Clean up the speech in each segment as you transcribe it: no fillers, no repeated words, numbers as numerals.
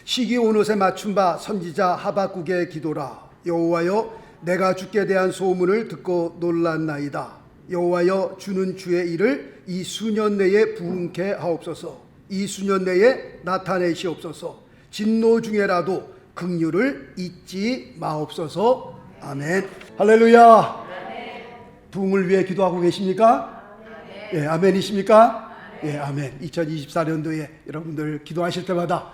시기 온 옷에 맞춘 바 선지자 하박국의 기도라. 여호와여, 내가 주께 대한 소문을 듣고 놀랐나이다. 여호와여, 주는 주의 일을 이 수년 내에 부응케 하옵소서. 이 수년 내에 나타내시옵소서. 진노 중에라도 긍휼을 잊지 마옵소서. 아멘. 할렐루야. 부흥을 위해 기도하고 계십니까? 예, 아멘이십니까? 예, 아멘. 2024년도에 여러분들 기도하실 때마다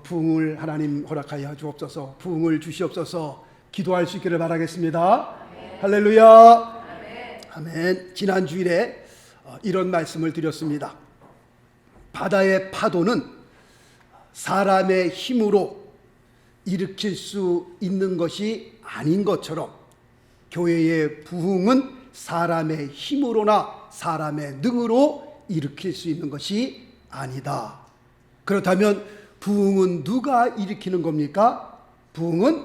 부흥을 하나님 허락하여 주옵소서, 부흥을 주시옵소서 기도할 수 있기를 바라겠습니다. 할렐루야. 아멘. 지난 주일에 이런 말씀을 드렸습니다. 바다의 파도는 사람의 힘으로 일으킬 수 있는 것이 아닌 것처럼 교회의 부흥은 사람의 힘으로나 사람의 능으로 일으킬 수 있는 것이 아니다. 그렇다면 부흥은 누가 일으키는 겁니까? 부흥은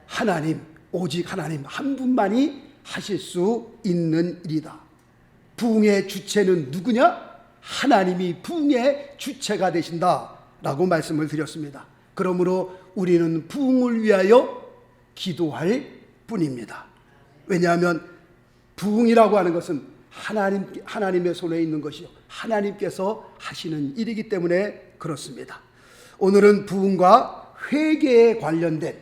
하나님, 오직 하나님 한 분만이 하실 수 있는 일이다. 부흥의 주체는 누구냐? 하나님이 부흥의 주체가 되신다라고 말씀을 드렸습니다. 그러므로 우리는 부흥을 위하여 기도할 뿐입니다. 왜냐하면 부흥이라고 하는 것은 하나님의 손에 있는 것이요, 하나님께서 하시는 일이기 때문에 그렇습니다. 오늘은 부흥과 회개에 관련된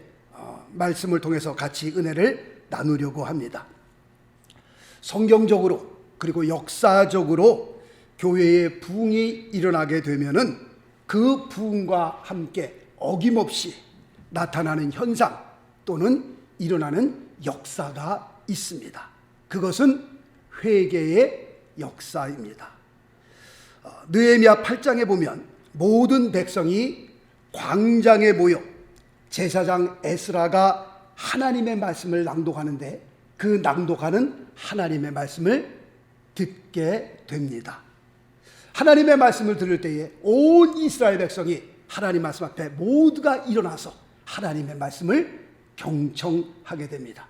말씀을 통해서 같이 은혜를 나누려고 합니다. 성경적으로 그리고 역사적으로 교회의 부흥이 일어나게 되면은 그 부흥과 함께 어김없이 나타나는 현상 또는 일어나는 역사가 있습니다. 그것은 회개의 역사입니다. 느헤미야 8장에 보면 모든 백성이 광장에 모여 제사장 에스라가 하나님의 말씀을 낭독하는데 그 낭독하는 하나님의 말씀을 듣게 됩니다. 하나님의 말씀을 들을 때에 온 이스라엘 백성이 하나님 말씀 앞에 모두가 일어나서 하나님의 말씀을 경청하게 됩니다.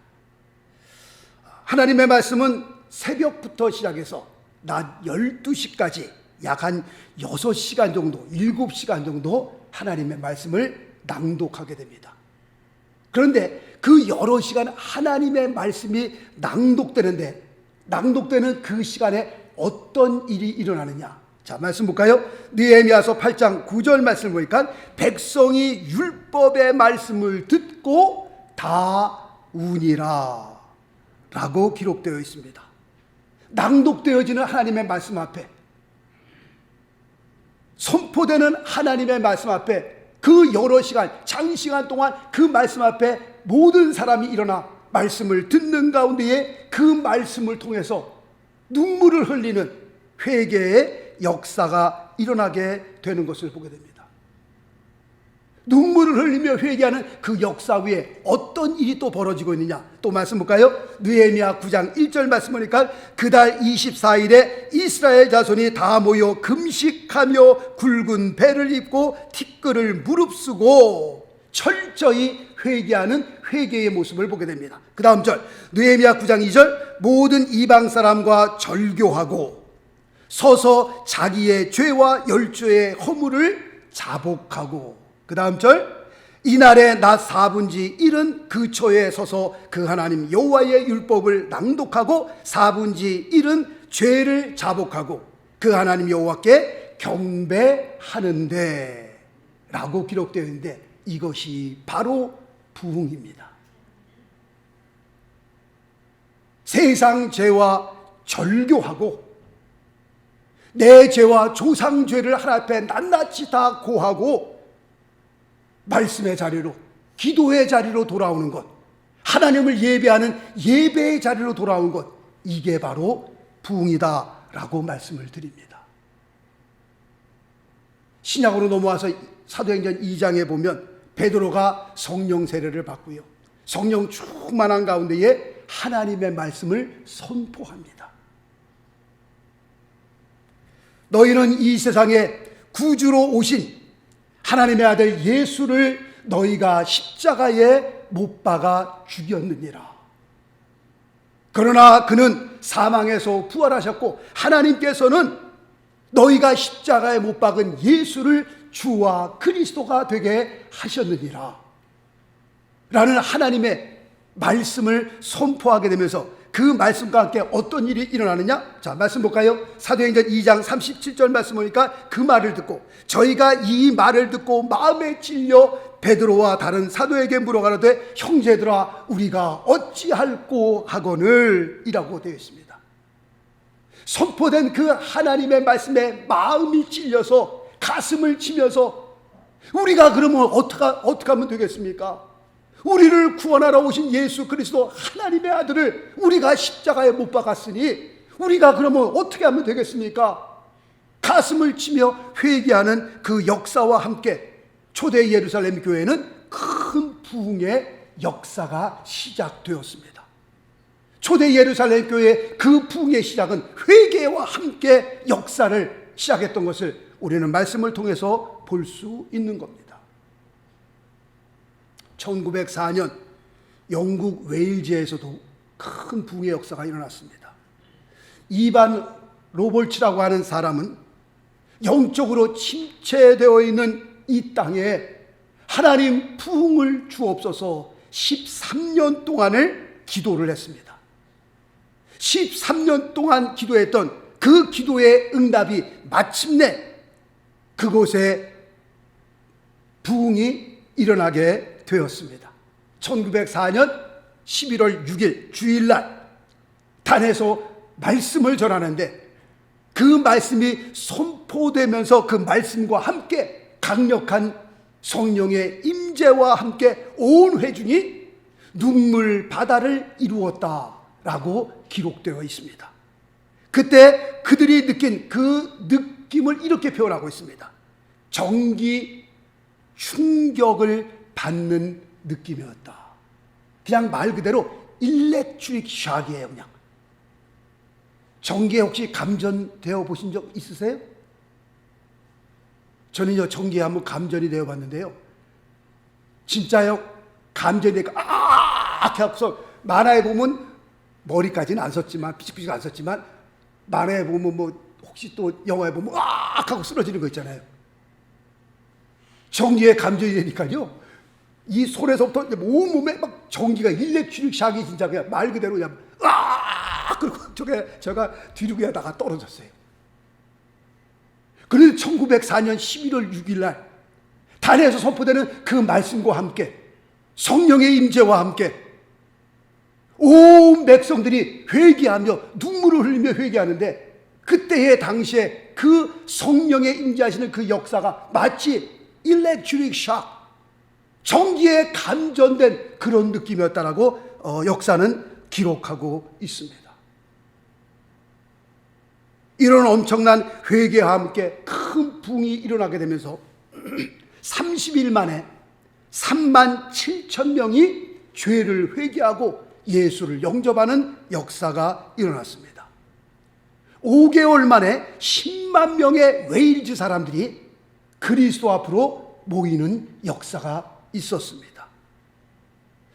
하나님의 말씀은 새벽부터 시작해서 낮 12시까지 약 한 6시간 정도, 7시간 정도 하나님의 말씀을 낭독하게 됩니다. 그런데 그 여러 시간 하나님의 말씀이 낭독되는 그 시간에 어떤 일이 일어나느냐? 자, 말씀 볼까요? 느헤미야서 8장 9절 말씀을 보니까 백성이 율법의 말씀을 듣고 다 우니라 라고 기록되어 있습니다. 낭독되어지는 하나님의 말씀 앞에, 선포되는 하나님의 말씀 앞에 그 여러 시간, 장시간 동안 그 말씀 앞에 모든 사람이 일어나 말씀을 듣는 가운데에 그 말씀을 통해서 눈물을 흘리는 회개의 역사가 일어나게 되는 것을 보게 됩니다. 눈물을 흘리며 회개하는 그 역사 위에 어떤 일이 또 벌어지고 있느냐? 또 말씀 볼까요? 느헤미야 9장 1절 말씀 보니까 그달 24일에 이스라엘 자손이 다 모여 금식하며 굵은 배를 입고 티끌을 무릅쓰고 철저히 회개하는 회개의 모습을 보게 됩니다. 그 다음 절 느헤미야 9장 2절 모든 이방 사람과 절교하고 서서 자기의 죄와 열조의 허물을 자복하고, 그 다음 절 이날에 낮 4분지 1은 그 초에 서서 그 하나님 여호와의 율법을 낭독하고 4분지 1은 죄를 자복하고 그 하나님 여호와께 경배하는데 라고 기록되어 있는데 이것이 바로 부흥입니다. 세상 죄와 절교하고 내 죄와 조상 죄를 하나님 앞에 낱낱이 다 고하고 말씀의 자리로, 기도의 자리로 돌아오는 것, 하나님을 예배하는 예배의 자리로 돌아오는 것, 이게 바로 부흥이다라고 말씀을 드립니다. 신약으로 넘어와서 사도행전 2장에 보면 베드로가 성령 세례를 받고요, 성령 충만한 가운데에 하나님의 말씀을 선포합니다. 너희는 이 세상에 구주로 오신 하나님의 아들 예수를 너희가 십자가에 못 박아 죽였느니라. 그러나 그는 사망에서 부활하셨고 하나님께서는 너희가 십자가에 못 박은 예수를 주와 그리스도가 되게 하셨느니라 라는 하나님의 말씀을 선포하게 되면서 그 말씀과 함께 어떤 일이 일어나느냐? 자, 말씀 볼까요? 사도행전 2장 37절 말씀 보니까 그 말을 듣고 저희가 이 말을 듣고 마음에 찔려 베드로와 다른 사도에게 물어가라되 형제들아 우리가 어찌할꼬 하거늘 이라고 되어 있습니다. 선포된 그 하나님의 말씀에 마음이 찔려서 가슴을 치면서 우리가 그러면 어떻게 하면 되겠습니까? 우리를 구원하러 오신 예수 그리스도 하나님의 아들을 우리가 십자가에 못 박았으니 우리가 그러면 어떻게 하면 되겠습니까? 가슴을 치며 회개하는 그 역사와 함께 초대 예루살렘 교회는 큰 부흥의 역사가 시작되었습니다. 초대 예루살렘 교회의 그 부흥의 시작은 회개와 함께 역사를 시작했던 것을 우리는 말씀을 통해서 볼 수 있는 겁니다. 1904년 영국 웨일즈에서도 큰 부흥의 역사가 일어났습니다. 이반 로볼츠라고 하는 사람은 영적으로 침체되어 있는 이 땅에 하나님 부흥을 주옵소서 13년 동안을 기도를 했습니다. 13년 동안 기도했던 그 기도의 응답이 마침내 그곳에 부흥이 일어나게 되었습니다. 1904년 11월 6일 주일날 단에서 말씀을 전하는데 그 말씀이 선포되면서 그 말씀과 함께 강력한 성령의 임재와 함께 온 회중이 눈물 바다를 이루었다라고 기록되어 있습니다. 그때 그들이 느낀 그 느낌을 이렇게 표현하고 있습니다. 전기 충격을 받는 느낌이었다. 그냥 말 그대로 일렉트릭 샥이에요. 그냥 전기에 혹시 감전되어 보신 적 있으세요? 저는요 전기에 한번 감전이 되어 봤는데요 진짜요 감전이 되니까 이렇게 하고서 만화에 보면 머리까지는 안 썼지만 피식피식 안 썼지만 만화에 보면 뭐 혹시 또 영화에 보면 하고 쓰러지는 거 있잖아요. 전기에 감전이 되니까요 이 손에서부터 온몸에 막 전기가 일렉트릭 샥이 진짜 그냥 말 그대로 그냥 그리고 제가 뒤로 그냥 나가 떨어졌어요. 그런데 1904년 11월 6일 날 단에서 선포되는 그 말씀과 함께 성령의 임재와 함께 온 백성들이 회개하며 눈물을 흘리며 회개하는데 그때의 당시에 그 성령의 임재하시는 그 역사가 마치 일렉트릭 샥 전기에 감전된 그런 느낌이었다라고 역사는 기록하고 있습니다. 이런 엄청난 회개와 함께 큰 부흥이 일어나게 되면서 30일 만에 3만 7천 명이 죄를 회개하고 예수를 영접하는 역사가 일어났습니다. 5개월 만에 10만 명의 웨일즈 사람들이 그리스도 앞으로 모이는 역사가 있었습니다.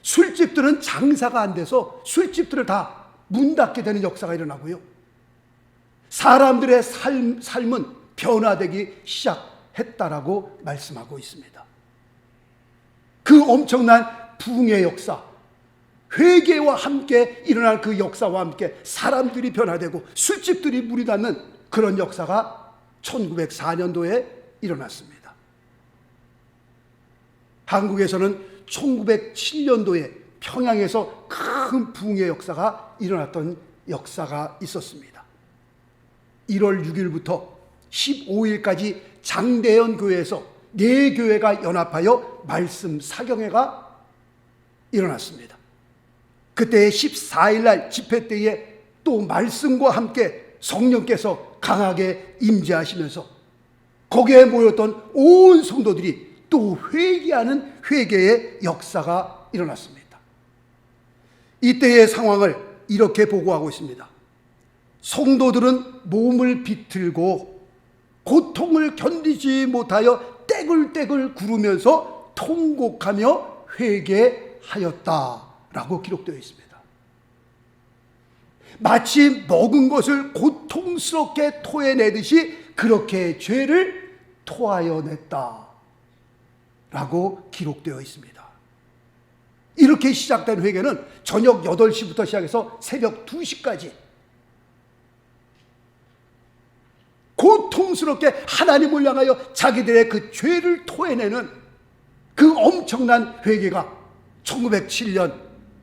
술집들은 장사가 안 돼서 술집들을 다 문 닫게 되는 역사가 일어나고요. 사람들의 삶은 변화되기 시작했다라고 말씀하고 있습니다. 그 엄청난 부흥의 역사, 회개와 함께 일어난 그 역사와 함께 사람들이 변화되고 술집들이 문이 닫는 그런 역사가 1904년도에 일어났습니다. 한국에서는 1907년도에 평양에서 큰 부흥의 역사가 일어났던 역사가 있었습니다. 1월 6일부터 15일까지 장대현 교회에서 4교회가 연합하여 말씀 사경회가 일어났습니다. 그때 14일날 집회 때에 또 말씀과 함께 성령께서 강하게 임재하시면서 거기에 모였던 온 성도들이 또 회개하는 회개의 역사가 일어났습니다. 이때의 상황을 이렇게 보고하고 있습니다. 성도들은 몸을 비틀고 고통을 견디지 못하여 떼굴떼굴 구르면서 통곡하며 회개하였다라고 기록되어 있습니다. 마치 먹은 것을 고통스럽게 토해내듯이 그렇게 죄를 토하여 냈다 라고 기록되어 있습니다. 이렇게 시작된 회개는 저녁 8시부터 시작해서 새벽 2시까지 고통스럽게 하나님을 향하여 자기들의 그 죄를 토해내는 그 엄청난 회개가 1907년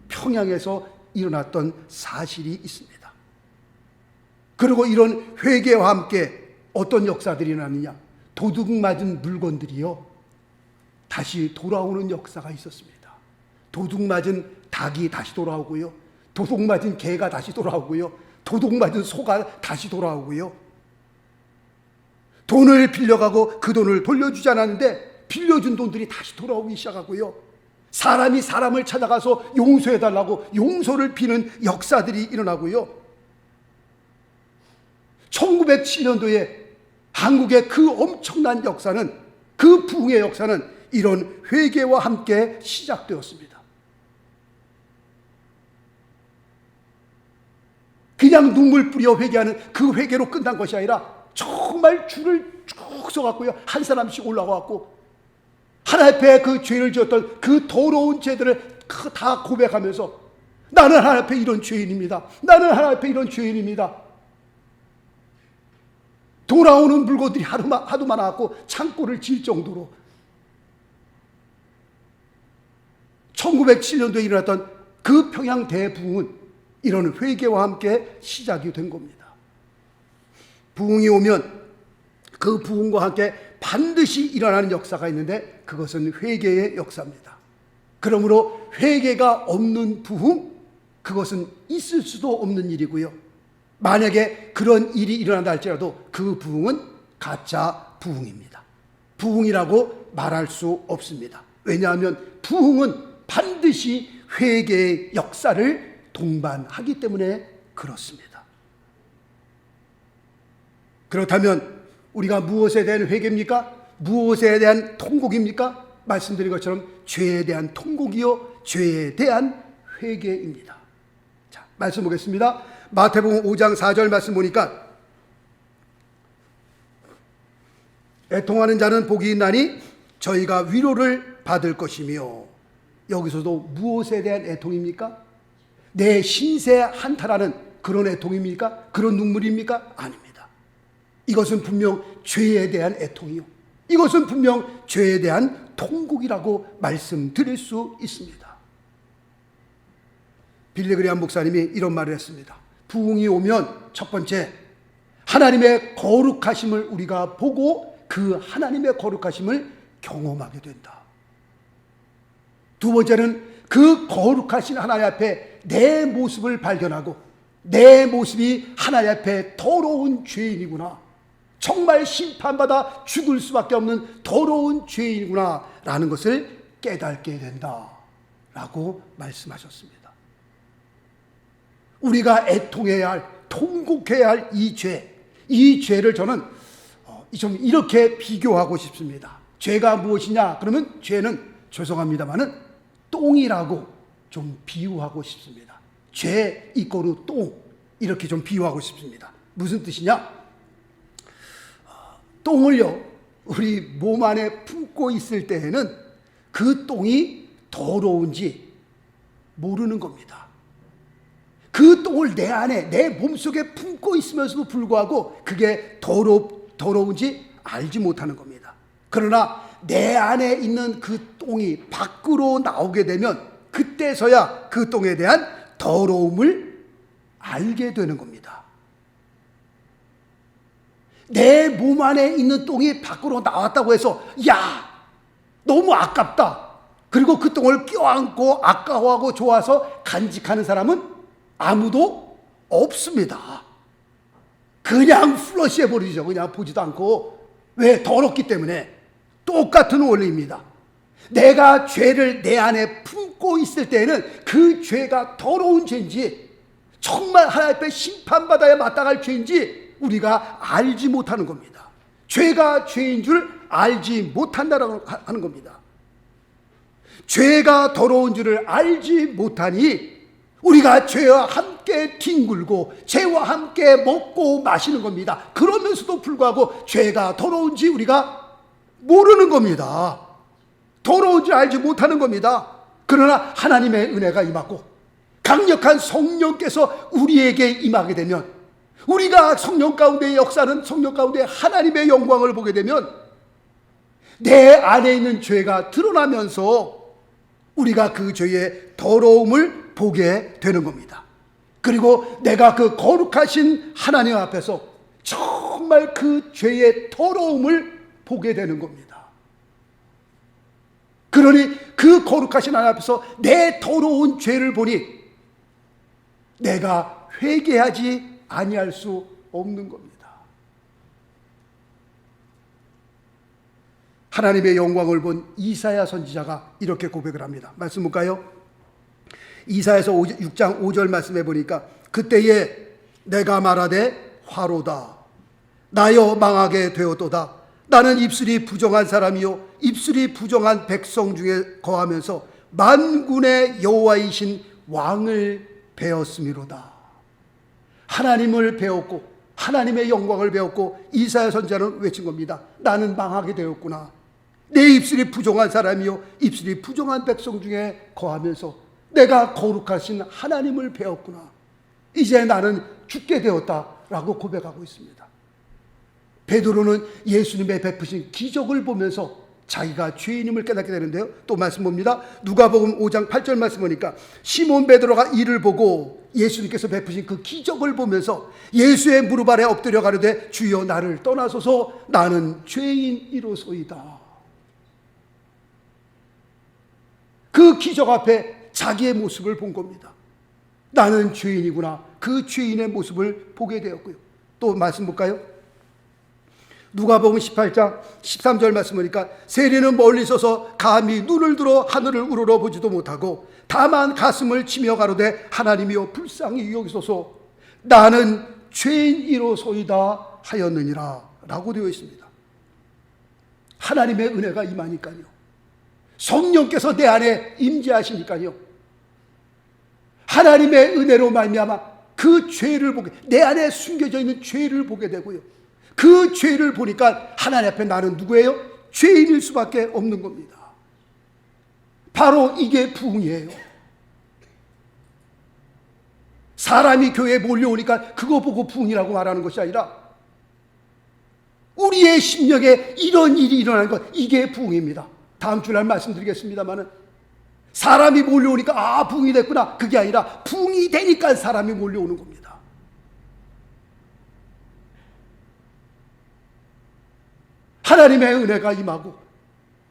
평양에서 일어났던 사실이 있습니다. 그리고 이런 회개와 함께 어떤 역사들이 일어났느냐, 도둑 맞은 물건들이요 다시 돌아오는 역사가 있었습니다. 도둑 맞은 닭이 다시 돌아오고요, 도둑 맞은 개가 다시 돌아오고요, 도둑 맞은 소가 다시 돌아오고요, 돈을 빌려가고 그 돈을 돌려주지 않았는데 빌려준 돈들이 다시 돌아오기 시작하고요, 사람이 사람을 찾아가서 용서해달라고 용서를 비는 역사들이 일어나고요, 1907년도에 한국의 그 엄청난 역사는, 그 부흥의 역사는 이런 회개와 함께 시작되었습니다. 그냥 눈물 뿌려 회개하는 그 회개로 끝난 것이 아니라 정말 줄을 쭉 서갖고요, 한 사람씩 올라가갖고 하나님 앞에 그 죄를 지었던 그 더러운 죄들을 다 고백하면서 나는 하나님 앞에 이런 죄인입니다. 나는 하나님 앞에 이런 죄인입니다. 돌아오는 물건들이 하도 많아갖고 창고를 질 정도로 1907년도에 일어났던 그 평양 대부흥은 이런 회개와 함께 시작이 된 겁니다. 부흥이 오면 그 부흥과 함께 반드시 일어나는 역사가 있는데 그것은 회개의 역사입니다. 그러므로 회개가 없는 부흥, 그것은 있을 수도 없는 일이고요, 만약에 그런 일이 일어난다 할지라도 그 부흥은 가짜 부흥입니다. 부흥이라고 말할 수 없습니다. 왜냐하면 부흥은 반드시 회개의 역사를 동반하기 때문에 그렇습니다. 그렇다면 우리가 무엇에 대한 회개입니까? 무엇에 대한 통곡입니까? 말씀드린 것처럼 죄에 대한 통곡이요, 죄에 대한 회개입니다. 자, 말씀 보겠습니다. 마태복음 5장 4절 말씀 보니까 애통하는 자는 복이 있나니 저희가 위로를 받을 것이며, 여기서도 무엇에 대한 애통입니까? 내 신세 한탄하는 그런 애통입니까? 그런 눈물입니까? 아닙니다. 이것은 분명 죄에 대한 애통이요, 이것은 분명 죄에 대한 통곡이라고 말씀드릴 수 있습니다. 빌리 그레이엄 목사님이 이런 말을 했습니다. 부흥이 오면 첫 번째, 하나님의 거룩하심을 우리가 보고 그 하나님의 거룩하심을 경험하게 된다. 두 번째는 그 거룩하신 하나님 앞에 내 모습을 발견하고, 내 모습이 하나님 앞에 더러운 죄인이구나, 정말 심판받아 죽을 수밖에 없는 더러운 죄인이구나 라는 것을 깨닫게 된다 라고 말씀하셨습니다. 우리가 애통해야 할, 통곡해야 할 이 죄, 이 죄를 저는 좀 이렇게 비교하고 싶습니다. 죄가 무엇이냐? 그러면 죄는, 죄송합니다마는 똥이라고 좀 비유하고 싶습니다. 죄 이꼬르 똥, 이렇게 좀 비유하고 싶습니다. 무슨 뜻이냐? 똥을요, 우리 몸 안에 품고 있을 때에는 그 똥이 더러운지 모르는 겁니다. 그 똥을 내 안에, 내 몸속에 품고 있으면서도 불구하고 그게 더러운지 알지 못하는 겁니다. 그러나 내 안에 있는 그 똥이 밖으로 나오게 되면 그때서야 그 똥에 대한 더러움을 알게 되는 겁니다. 내 몸 안에 있는 똥이 밖으로 나왔다고 해서 야, 너무 아깝다, 그리고 그 똥을 껴안고 아까워하고 좋아서 간직하는 사람은 아무도 없습니다. 그냥 플러시해버리죠. 그냥 보지도 않고. 왜? 더럽기 때문에. 똑같은 원리입니다. 내가 죄를 내 안에 품고 있을 때에는 그 죄가 더러운 죄인지, 정말 하나님 앞에 심판받아야 마땅할 죄인지 우리가 알지 못하는 겁니다. 죄가 죄인 줄 알지 못한다라고 하는 겁니다. 죄가 더러운 줄을 알지 못하니 우리가 죄와 함께 뒹굴고 죄와 함께 먹고 마시는 겁니다. 그러면서도 불구하고 죄가 더러운지 우리가 모르는 겁니다. 더러운 줄 알지 못하는 겁니다. 그러나 하나님의 은혜가 임하고 강력한 성령께서 우리에게 임하게 되면, 우리가 성령 가운데 역사는 성령 가운데 하나님의 영광을 보게 되면 내 안에 있는 죄가 드러나면서 우리가 그 죄의 더러움을 보게 되는 겁니다. 그리고 내가 그 거룩하신 하나님 앞에서 정말 그 죄의 더러움을 보게 되는 겁니다. 그러니 그 거룩하신 하나님 앞에서 내 더러운 죄를 보니 내가 회개하지 아니할 수 없는 겁니다. 하나님의 영광을 본 이사야 선지자가 이렇게 고백을 합니다. 말씀 볼까요? 이사야서 6장 5절 말씀해 보니까, 그때에 내가 말하되 화로다, 나여 망하게 되었도다. 나는 입술이 부정한 사람이요 입술이 부정한 백성 중에 거하면서 만군의 여호와이신 왕을 배웠음이로다. 하나님을 배웠고 하나님의 영광을 배웠고 이사야 선지자는 외친 겁니다. 나는 망하게 되었구나. 내 입술이 부정한 사람이요 입술이 부정한 백성 중에 거하면서 내가 거룩하신 하나님을 배웠구나. 이제 나는 죽게 되었다라고 고백하고 있습니다. 베드로는 예수님의 베푸신 기적을 보면서 자기가 죄인임을 깨닫게 되는데요. 또 말씀 봅니다. 누가복음 5장 8절 말씀 보니까 시몬 베드로가 이를 보고 예수님께서 베푸신 그 기적을 보면서 예수의 무릎 아래 엎드려 가로되 주여 나를 떠나소서 나는 죄인이로소이다. 그 기적 앞에 자기의 모습을 본 겁니다. 나는 죄인이구나. 그 죄인의 모습을 보게 되었고요. 또 말씀 볼까요? 누가복음 18장 13절 말씀 보니까 세리는 멀리 서서 감히 눈을 들어 하늘을 우러러 보지도 못하고 다만 가슴을 치며 가로되 하나님이여 불쌍히 여기소서 나는 죄인이로소이다 하였느니라 라고 되어 있습니다. 하나님의 은혜가 임하니까요. 성령께서 내 안에 임재하시니까요. 하나님의 은혜로 말미암아 그 죄를 보게, 내 안에 숨겨져 있는 죄를 보게 되고요. 그 죄를 보니까 하나님 앞에 나는 누구예요? 죄인일 수밖에 없는 겁니다. 바로 이게 부흥이에요. 사람이 교회에 몰려오니까 그거 보고 부흥이라고 말하는 것이 아니라 우리의 심령에 이런 일이 일어나는 것, 이게 부흥입니다. 다음 주날 말씀드리겠습니다만은 사람이 몰려오니까 부흥이 됐구나, 그게 아니라 부흥이 되니까 사람이 몰려오는 겁니다. 하나님의 은혜가 임하고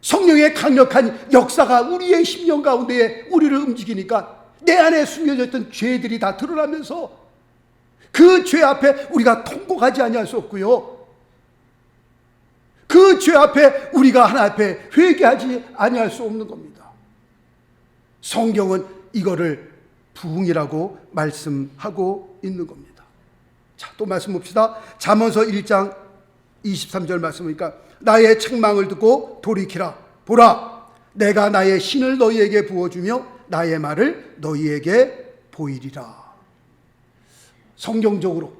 성령의 강력한 역사가 우리의 심령 가운데에 우리를 움직이니까 내 안에 숨겨져 있던 죄들이 다 드러나면서 그 죄 앞에 우리가 통곡하지 아니할 수 없고요. 그 죄 앞에 우리가 하나님 앞에 회개하지 아니할 수 없는 겁니다. 성경은 이거를 부흥이라고 말씀하고 있는 겁니다. 자, 또 말씀 봅시다. 잠언서 1장 23절 말씀이니까 나의 책망을 듣고 돌이키라. 보라, 내가 나의 신을 너희에게 부어주며 나의 말을 너희에게 보이리라. 성경적으로,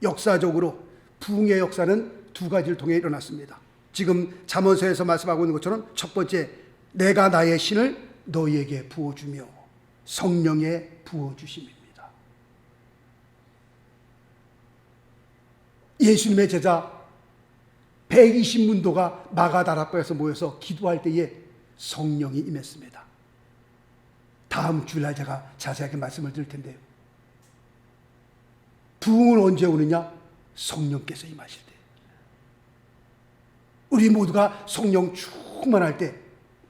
역사적으로 부흥의 역사는 두 가지를 통해 일어났습니다. 지금 잠언서에서 말씀하고 있는 것처럼 첫 번째, 내가 나의 신을 너희에게 부어주며 성령의 부어주심입니다. 예수님의 제자 120문도가 마가다락방에서 모여서 기도할 때에 성령이 임했습니다. 다음 주일날 제가 자세하게 말씀을 드릴 텐데요. 부흥은 언제 오느냐? 성령께서 임하실 때. 우리 모두가 성령 충만할 때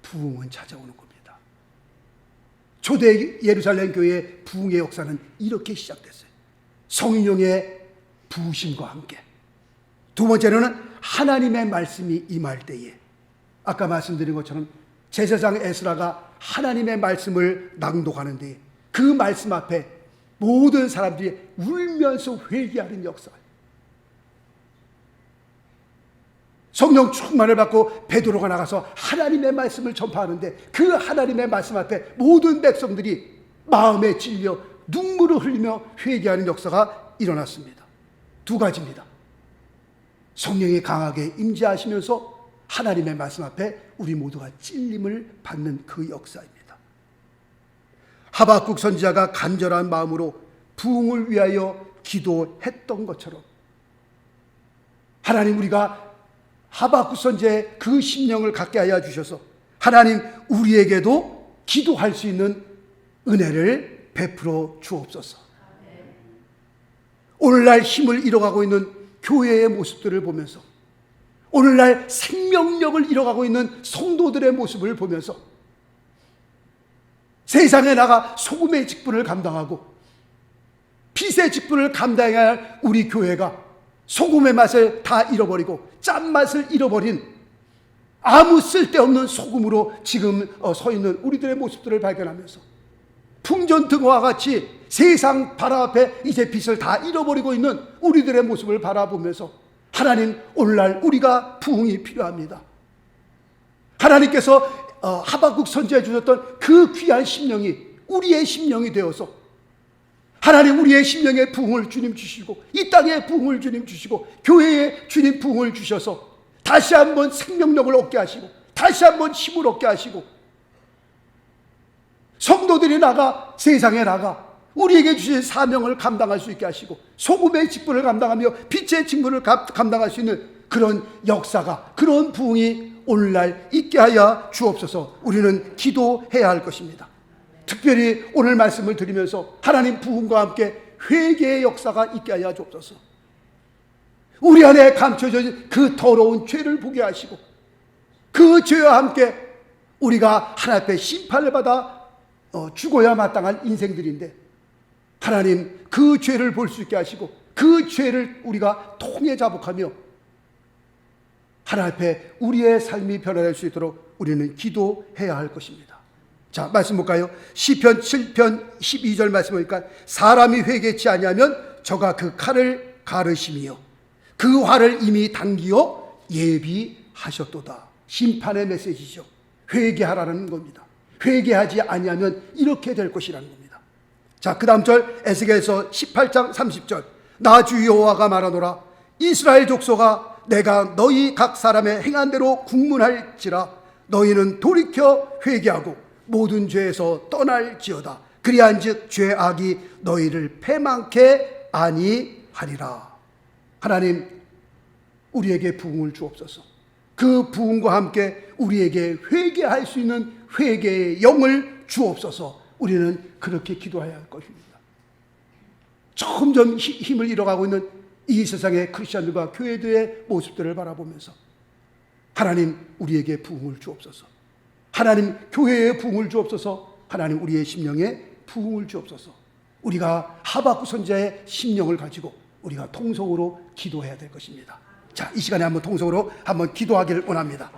부흥은 찾아오는 겁니다. 초대 예루살렘 교회의 부흥의 역사는 이렇게 시작됐어요. 성령의 부으심과 함께. 두 번째로는 하나님의 말씀이 임할 때에, 아까 말씀드린 것처럼 제사장 에스라가 하나님의 말씀을 낭독하는데 그 말씀 앞에 모든 사람들이 울면서 회개하는 역사. 성령 충만을 받고 베드로가 나가서 하나님의 말씀을 전파하는데 그 하나님의 말씀 앞에 모든 백성들이 마음에 찔려 눈물을 흘리며 회개하는 역사가 일어났습니다. 두 가지입니다. 성령이 강하게 임재하시면서 하나님의 말씀 앞에 우리 모두가 찔림을 받는 그 역사입니다. 하박국 선지자가 간절한 마음으로 부흥을 위하여 기도했던 것처럼 하나님, 우리가 하박국 선지자의 그 심령을 갖게 하여 주셔서 하나님, 우리에게도 기도할 수 있는 은혜를 베풀어 주옵소서. 오늘날 힘을 잃어가고 있는 교회의 모습들을 보면서, 오늘날 생명력을 잃어가고 있는 성도들의 모습을 보면서 세상에 나가 소금의 직분을 감당하고 빛의 직분을 감당해야 할 우리 교회가 소금의 맛을 다 잃어버리고 짠맛을 잃어버린 아무 쓸데없는 소금으로 지금 서 있는 우리들의 모습들을 발견하면서 풍전등화와 같이 세상 바라 앞에 이제 빛을 다 잃어버리고 있는 우리들의 모습을 바라보면서 하나님, 오늘날 우리가 부흥이 필요합니다. 하나님께서 하박국 선지자에 주셨던 그 귀한 심령이 우리의 심령이 되어서 하나님, 우리의 심령에 부흥을 주님 주시고 이 땅에 부흥을 주님 주시고 교회에 주님 부흥을 주셔서 다시 한번 생명력을 얻게 하시고 다시 한번 힘을 얻게 하시고 성도들이 나가 세상에 나가 우리에게 주신 사명을 감당할 수 있게 하시고 소금의 직분을 감당하며 빛의 직분을 감당할 수 있는 그런 역사가, 그런 부흥이 오늘날 있게 하여 주옵소서. 우리는 기도해야 할 것입니다. 특별히 오늘 말씀을 드리면서 하나님, 부흥과 함께 회개의 역사가 있게 하여 주옵소서. 우리 안에 감춰진 그 더러운 죄를 보게 하시고 그 죄와 함께 우리가 하나님 앞에 심판을 받아 죽어야 마땅한 인생들인데 하나님, 그 죄를 볼 수 있게 하시고 그 죄를 우리가 통해 자복하며 하나님 앞에 우리의 삶이 변화될 수 있도록 우리는 기도해야 할 것입니다. 자, 말씀 볼까요? 시편 7편 12절 말씀 보니까 사람이 회개치 아니하면 저가 그 칼을 가르심이요 그 화를 이미 당기어 예비하셨도다. 심판의 메시지죠. 회개하라는 겁니다. 회개하지 아니하면 이렇게 될 것이라는 겁니다. 자, 그 다음 절 에스겔서 18장 30절 나 주 여호와가 말하노라 이스라엘 족속아 내가 너희 각 사람의 행한 대로 국문할지라 너희는 돌이켜 회개하고 모든 죄에서 떠날지어다. 그리한즉 죄악이 너희를 패망케 아니하리라. 하나님, 우리에게 부흥을 주옵소서. 그 부흥과 함께 우리에게 회개할 수 있는 회개의 영을 주옵소서. 우리는 그렇게 기도해야 할 것입니다. 점점 힘을 잃어가고 있는 이 세상의 크리스천들과 교회들의 모습들을 바라보면서 하나님, 우리에게 부흥을 주옵소서. 하나님, 교회에 부흥을 주옵소서. 하나님, 우리의 심령에 부흥을 주옵소서. 우리가 하박국 선지자의 심령을 가지고 우리가 통성으로 기도해야 될 것입니다. 자, 이 시간에 한번 통성으로 한번 기도하기를 원합니다.